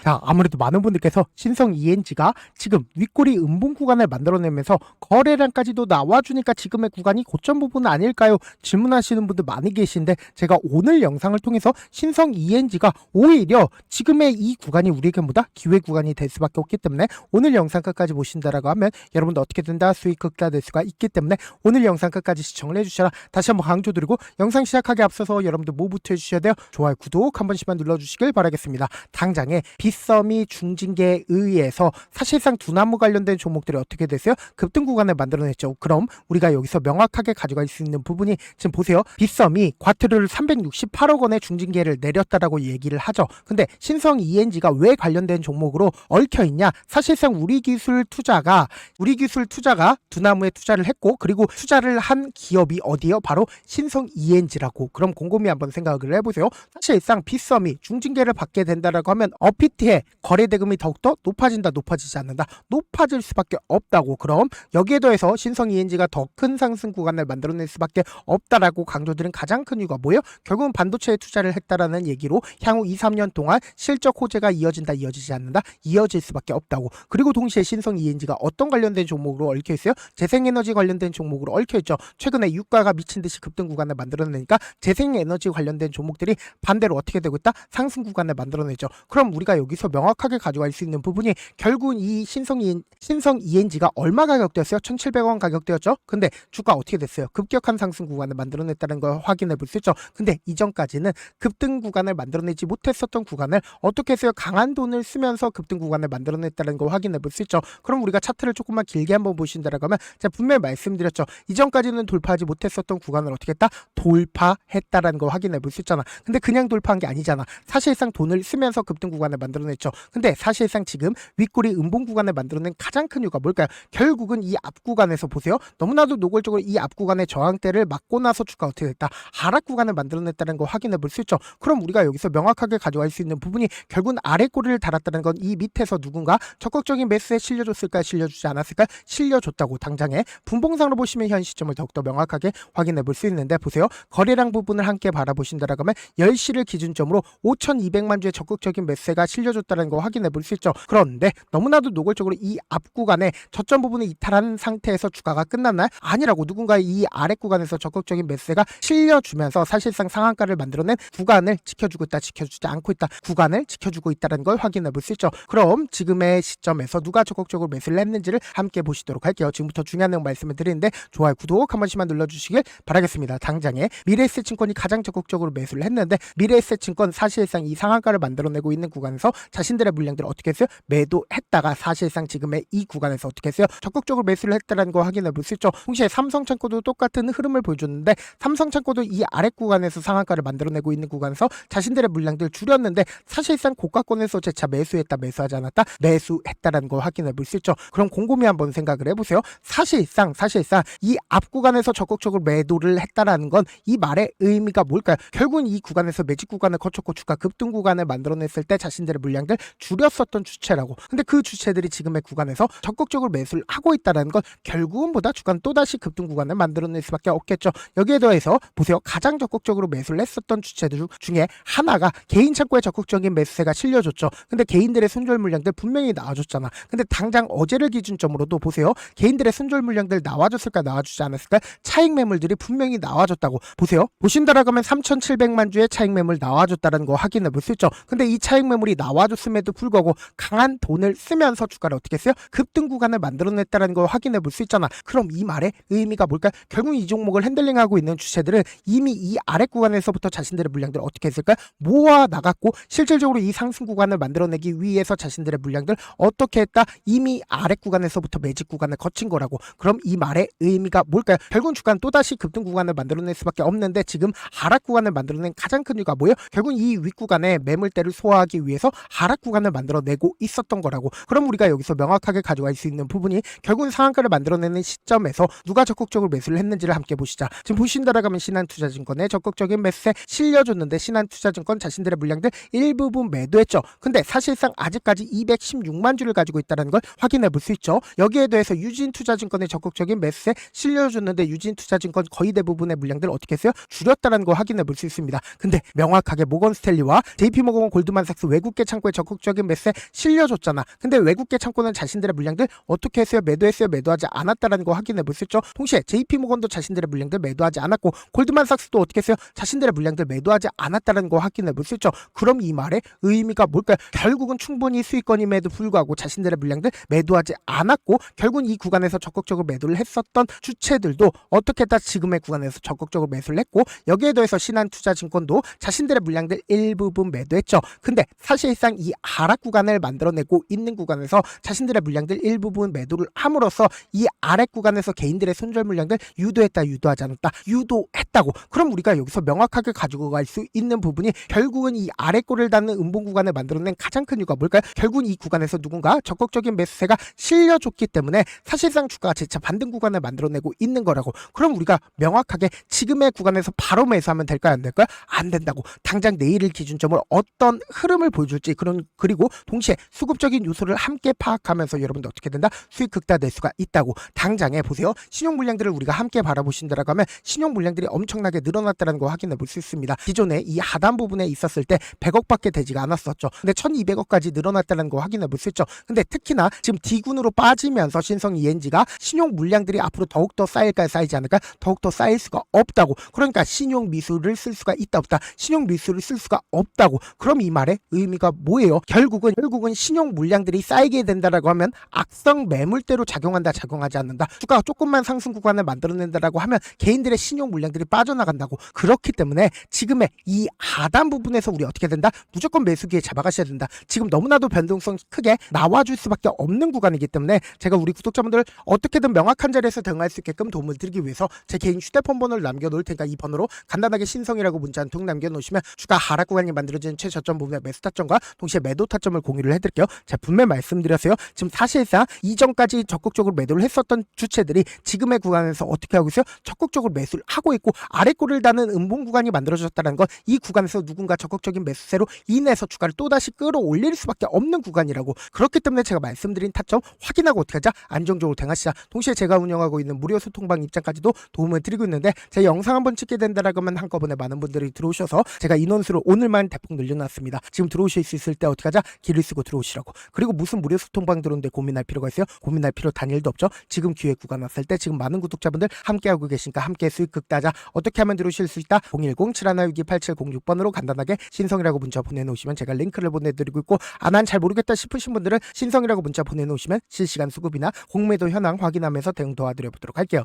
자, 아무래도 많은 분들께서 신성 ENG가 지금 윗꼬리 음봉 구간을 만들어내면서 거래량까지도 나와주니까 지금의 구간이 고점 부분 아닐까요? 질문하시는 분들 많이 계신데, 제가 오늘 영상을 통해서 신성 ENG가 오히려 지금의 이 구간이 우리에게 보다 기회 구간이 될 수밖에 없기 때문에 오늘 영상 끝까지 보신다라고 하면 여러분도 어떻게든 다 수익 극대화 될 수가 있기 때문에 오늘 영상 끝까지 시청을 해주셔라 다시 한번 강조드리고, 영상 시작하기 앞서서 여러분들 뭐부터 해주셔야 돼요? 좋아요, 구독 한 번씩만 눌러주시길 바라겠습니다. 당장에 빗썸이 중징계에 의해서 사실상 두나무 관련된 종목들이 어떻게 됐어요? 급등 구간을 만들어냈죠. 그럼 우리가 여기서 명확하게 가져갈 수 있는 부분이, 지금 보세요. 빗썸이 과태료를 368억 원의 중징계를 내렸다라고 얘기를 하죠. 근데 신성 ENG가 왜 관련된 종목으로 얽혀있냐? 사실상 우리기술 투자가 두나무에 투자를 했고, 그리고 투자를 한 기업이 어디요? 바로 신성 ENG라고. 그럼 곰곰이 한번 생각을 해보세요. 사실상 빗썸이 중징계를 받게 된다라고 하면 어피트의 거래 대금이 더욱더 높아진다, 높아지지 않는다? 높아질 수밖에 없다고. 그럼 여기에 더해서 신성 ENG가 더 큰 상승 구간을 만들어낼 수밖에 없다라고 강조드린 가장 큰 이유가 뭐예요? 결국은 반도체에 투자를 했다라는 얘기로 향후 2, 3년 동안 실적 호재가 이어진다, 이어지지 않는다? 이어질 수밖에 없다고. 그리고 동시에 신성 ENG가 어떤 관련된 종목으로 얽혀있어요? 재생에너지 관련된 종목으로 얽혀있죠. 최근에 유가가 미친 듯이 급등 구간을 만들어내니까 재생에너지 관련된 종목들이 반대로 어떻게 되고 있다? 상승 구간을 만들어내죠. 그럼 우리가 여기서 명확하게 가져갈 수 있는 부분이, 결국은 이 신성 ENG가 얼마 가격대였어요? 1,700원 가격대였죠. 근데 주가 어떻게 됐어요? 급격한 상승 구간을 만들어냈다는 걸 확인해 볼 수 있죠. 근데 이전까지는 급등 구간을 만들어내지 못했었던 구간을 어떻게 했어요? 강한 돈을 쓰면서 급등 구간을 만들어냈다는 걸 확인해 볼 수 있죠. 그럼 우리가 차트를 조금만 길게 한번 보신다라고 하면, 제가 분명히 말씀드렸죠. 이전까지는 돌파하지 못했었던 구간을 어떻게 했다? 돌파했다라는 걸 확인해 볼 수 있잖아. 근데 그냥 돌파한 게 아니잖아. 사실상 돈을 쓰면서 급등 구간을 만들어냈죠. 근데 사실상 지금 윗꼬리 음봉 구간을 만들어낸 가장 큰 이유가 뭘까요? 결국은 이 앞 구간에서 보세요. 너무나도 노골적으로 이 앞 구간의 저항대를 맞고 나서 주가 어떻게 됐다? 하락 구간을 만들어냈다는 걸 확인해 볼 수 있죠. 그럼 우리가 여기서 명확하게 가져갈 수 있는 부분이, 결국은 아래 꼬리를 달았다는 건 이 밑에서 누군가 적극적인 매수에 실려줬을까, 실려주지 않았을까? 실려줬다고. 당장에 분봉상으로 보시면 현 시점을 더욱더 명확하게 확인해 볼 수 있는데, 보세요. 거래량 부분을 함께 바라보신다라고 하면 10시를 기준점으로 5,200만 주의 적극적인 매수가 실려줬다는 거 확인해 볼 수 있죠. 그런데 너무나도 노골적으로 이 앞 구간에 저점 부분을 이탈한 상태에서 주가가 끝났나요? 아니라고. 누군가 이 아래 구간에서 적극적인 매수가 실려주면서 사실상 상한가를 만들어낸 구간을 지켜주고 있다, 지켜주지 않고 있다, 구간을 지켜주고 있다는 걸 확인해 볼 수 있죠. 그럼 지금의 시점에서 누가 적극적으로 매수를 했는지를 함께 보시도록 할게요. 지금부터 중요한 내용 말씀을 드리는데, 좋아요, 구독 한 번씩만 눌러주시길 바라겠습니다. 당장에 미래에셋증권이 가장 적극적으로 매수를 했는데, 미래에셋증권 사실상 이 상한가를 만들어내고 있는 구간에서 자신들의 물량들을 어떻게 했어요? 매도했다가 사실상 지금의 이 구간에서 어떻게 했어요? 적극적으로 매수를 했다는 거 확인해 볼 수 있죠. 동시에 삼성창고도 똑같은 흐름을 보여줬는데, 삼성창고도 이 아래 구간에서 상한가를 만들어내고 있는 구간에서 자신들의 물량들을 줄였는데, 사실상 고가권에서 재차 매수했다, 매수하지 않았다, 매수했다라는 걸 확인해 볼 수 있죠. 그럼 곰곰이 한번 생각을 해보세요. 사실상 이 앞 구간에서 적극적으로 매도를 했다라는 건 이 말의 의미가 뭘까요? 결국은 이 구간에서 매직 구간을 거쳤고 주가 급등 구간을 만들어냈을 때 자신들의 물량들 줄였었던 주체라고. 근데 그 주체들이 지금의 구간에서 적극적으로 매수를 하고 있다는 건 결국은 보다 주가는 또다시 급등 구간을 만들어낼 수밖에 없겠죠. 여기에 더해서 보세요. 가장 적극적으로 매수를 했었던 주체들 중에 하나가 개인 창고에 적극적인 매수세가 실려줬죠. 근데 개인들의 손절 물량들 분명히 나와줬잖아. 근데 당장 어제를 기준점으로도 보세요. 개인들의 손절 물량들 나와줬을까, 나와주지 않았을까? 차익 매물들이 분명히 나와줬다고. 보세요. 보신다라고 하면 3,700만 주의 차익 매물 나와줬다는 거 확인해 볼 수 있죠. 근데 이 차익 매물이 나와줬음에도 불구하고 강한 돈을 쓰면서 주가를 어떻게 했어요? 급등 구간을 만들어냈다는 걸 확인해 볼 수 있잖아. 그럼 이 말의 의미가 뭘까? 결국 이 종목을 핸들링하고 있는 주체들은 이미 이 아래 구간에서부터 자신들의 물량들을 어떻게 했을까? 모아 나갔고, 실질적으로 이 상승 구간을 만들어내기 위해서 자신들의 물량들 어떻게 했다? 이미 아래 구간에서부터 매직 구간을 거친 거라고. 그럼 이 말의 의미가 뭘까요? 결국 주가는 또다시 급등 구간을 만들어낼 수밖에 없는데, 지금 하락 구간을 만들어낸 가장 큰 이유가 뭐예요? 결국 이 윗구간에 매물대를 소화하기 위해서 하락 구간을 만들어내고 있었던 거라고. 그럼 우리가 여기서 명확하게 가져갈 수 있는 부분이, 결국은 상한가를 만들어내는 시점에서 누가 적극적으로 매수를 했는지를 함께 보시자. 지금 보신다라고 하면 신한투자증권에 적극적인 매수세 실려줬는데, 신한투자증권 자신들의 물량들 일부분 매도했죠. 근데 사실상 아직까지 216만 주를 가지고 있다는 걸 확인해 볼 수 있죠. 여기에 대해서 유진투자증권에 적극적인 매수세 실려줬는데, 유진투자증권 거의 대부분의 물량들 어떻게 했어요? 줄였다는 걸 확인해 볼 수 있습니다. 근데 명확하게 모건스탠리와 JP모건 골드만삭스 외국계 창고에 적극적인 매수에 실려줬잖아. 근데 외국계 창고는 자신들의 물량들 어떻게 했어요? 매도했어요? 매도하지 않았다라는 거 확인해 볼 수 있죠. 동시에 JP모건도 자신들의 물량들 매도하지 않았고 골드만삭스도 어떻게 했어요? 자신들의 물량들 매도하지 않았다라는 거 확인해 볼 수 있죠. 그럼 이 말의 의미가 뭘까요? 결국은 충분히 수익권임에도 불구하고 자신들의 물량들 매도하지 않았고 결국은 이 구간에서 적극적으로 매도를 했었던 주체들도 어떻게 했다? 지금의 구간에서 적극적으로 매수를 했고 여기에 더해서 신한투자증권도 자신들의 물량들 일부분 매도했죠. 근데 사실상 이 하락 구간을 만들어내고 있는 구간에서 자신들의 물량들 일부분 매도를 함으로써 이 아래 구간에서 개인들의 손절 물량들 유도했다 유도하지 않았다 유도했다고. 그럼 우리가 여기서 명확하게 가지고 갈 수 있는 부분이 결국은 이 아래 꼴을 닿는 음봉 구간을 만들어낸 가장 큰 이유가 뭘까요? 결국은 이 구간에서 누군가 적극적인 매수세가 실려줬기 때문에 사실상 주가가 재차 반등 구간을 만들어내고 있는 거라고. 그럼 우리가 명확하게 지금의 구간에서 바로 매수하면 될까요? 안 될까요? 안 된다고. 당장 내일을 기준점으로 어떤 흐름을 보여줄지 그리고 동시에 수급적인 요소를 함께 파악하면서 여러분들 어떻게 된다? 수익 극대화될 수가 있다고. 당장에 보세요. 신용 물량들을 우리가 함께 바라보신다라고 하면 신용 물량들이 엄청나게 늘어났다는 거 확인해 볼 수 있습니다. 기존에 이 하단 부분에 있었을 때 100억밖에 되지가 않았었죠. 근데 1200억까지 늘어났다는 거 확인해 볼 수 있죠. 근데 특히나 지금 D군으로 빠지면서 신성 ENG가 신용 물량들이 앞으로 더욱더 쌓일까요? 쌓이지 않을까요? 더욱더 쌓일 수가 없다고. 그러니까 신용 미수를 쓸 수가 있다 없다. 신용 미수를 쓸 수가 없다고. 그럼 이 말의 의미가 뭐예요? 결국은 신용 물량들이 쌓이게 된다라고 하면 악성 매물대로 작용한다 작용하지 않는다. 주가가 조금만 상승 구간을 만들어낸다라고 하면 개인들의 신용 물량들이 빠져나간다고. 그렇기 때문에 지금의 이 하단 부분에서 우리 어떻게 된다? 무조건 매수기에 잡아가셔야 된다. 지금 너무나도 변동성이 크게 나와줄 수밖에 없는 구간이기 때문에 제가 우리 구독자분들 어떻게든 명확한 자리에서 대응할 수 있게끔 도움을 드리기 위해서 제 개인 휴대폰 번호를 남겨놓을 테니까 이 번호로 간단하게 신성이라고 문자 한 통 남겨놓으시면 주가 하락 구간이 만들어지는 최저점 부분의 매수 타점과 동시에 매도 타점을 공유를 해드릴게요. 제가 분명히 말씀드렸어요. 지금 사실상 이전까지 적극적으로 매도를 했었던 주체들이 지금의 구간에서 어떻게 하고 있어요? 적극적으로 매수를 하고 있고 아래 꼴을 다는 음봉 구간이 만들어졌다는 건 이 구간에서 누군가 적극적인 매수세로 인해서 주가를 또다시 끌어올릴 수밖에 없는 구간이라고. 그렇기 때문에 제가 말씀드린 타점 확인하고 어떻게 하자? 안정적으로 대응하시자. 동시에 제가 운영하고 있는 무료 소통방 입장까지도 도움을 드리고 있는데 제 영상 한번 찍게 된다라고 하면 한꺼번에 많은 분들이 들어오셔서 제가 인원수를 오늘만 대폭 늘려놨습니다. 지금 들어오실 수 있을 때 어떻게 하자? 길을 쓰고 들어오시라고. 그리고 무슨 무료 소통방 들어오는데 고민할 필요가 있어요? 고민할 필요 단일도 없죠. 지금 기회 구간 왔을 때 지금 많은 구독자분들 함께하고 계시니까 함께 수익 극대화자. 어떻게 하면 들어오실 수 있다? 010-7162-8706번으로 간단하게 신성이라고 문자 보내놓으시면 제가 링크를 보내드리고 있고 난 잘 모르겠다 싶으신 분들은 신성이라고 문자 보내놓으시면 실시간 수급이나 공매도 현황 확인하면서 대응 도와드려 보도록 할게요.